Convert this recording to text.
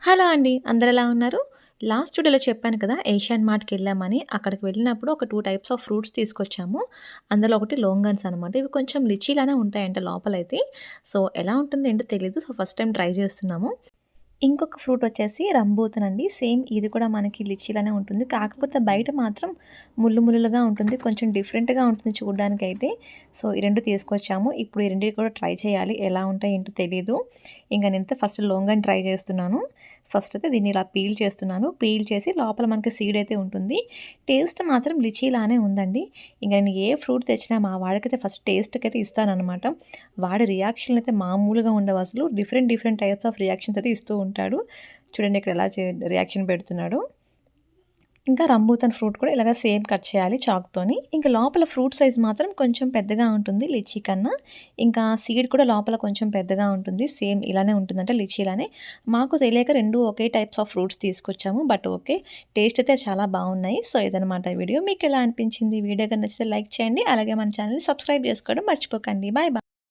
Hello అండి. అందరెలా ఉన్నారు? Last వీడియోలో చెప్పాను కదా! ఏషియన్ మార్ట్‌కెళ్ళామని. అక్కడికి వెళ్ళినప్పుడు ఒక 2 టైప్స్ ఆఫ్ ఫ్రూట్స్ తీసుకొచ్చాము. అందులో ఒకటి లోంగన్స్ అనమాట. ఇవి కొంచెం లిచీలానే ఉంటాయంట లోపలైతే. సో, ఎలా ఉంటుందో ఏంటో తెలీదు. సో, ఫస్ట్ టైమ్ ట్రై చేస్తున్నాము. ఇంకొక ఫ్రూట్ వచ్చేసి రంబూటన్ అండి. సేమ్ ఇది కూడా మనకి లిచీలానే ఉంటుంది. కాకపోతే బయట మాత్రం ముల్లు ముల్లులుగా ఉంటుంది. కొంచెం డిఫరెంట్‌గా ఉంటుంది చూడ్డానికైతే. సో, ఈ 2 తీసుకొచ్చాము. ఇప్పుడు ఈ రెండిటిని కూడా ట్రై చేయాలి. ఎలా ఉంటాయో ఏంటో తెలీదు. ఇంక నేనైతే ఫస్ట్ లోంగన్ ట్రై చేస్తున్నాను. ఫస్ట్ అయితే దీన్ని ఇలా పీల్ చేస్తున్నాను. పీల్ చేసి లోపల మనకి సీడ్ అయితే ఉంటుంది. టేస్ట్ మాత్రం లిచీలానే ఉందండి. ఇంక నేను ఏ ఫ్రూట్ తెచ్చినా మా వాడికైతే ఫస్ట్ టేస్ట్‌కైతే ఇస్తాననమాట. వాడి రియాక్షన్‌లయితే మామూలుగా ఉండవసలు. Different different types of reactions అయితే ఇస్తూ ఉంటాడు. చూడండి ఇక్కడ ఎలా రియాక్షన్ పెడుతున్నాడో. ఇంకా రంబూతాన్ ఫ్రూట్ కూడా ఇలాగ సేమ్ కట్ చేయాలి చాక్‌తోని. ఇంక లోపల ఫ్రూట్ సైజ్ మాత్రం కొంచెం పెద్దగా ఉంటుంది లిచీ కన్నా. ఇంకా సీడ్ కూడా లోపల కొంచెం పెద్దగా ఉంటుంది. సేమ్ ఇలానే ఉంటుందంట లిచీలానే. మాకు తెలియక 2 ఒకే టైప్స్ ఆఫ్ ఫ్రూట్స్ తీసుకొచ్చాము. But okay. టేస్ట్ అయితే చాలా బావున్నాయి. సో, ఇదనమాట వీడియో. మీకెలా అనిపించింది? వీడియో గనుక నచ్చితే లైక్ చేయండి. అలాగే మన ఛానెల్‌ని సబ్స్క్రైబ్ చేసుకోవడం మర్చిపోకండి. Bye bye.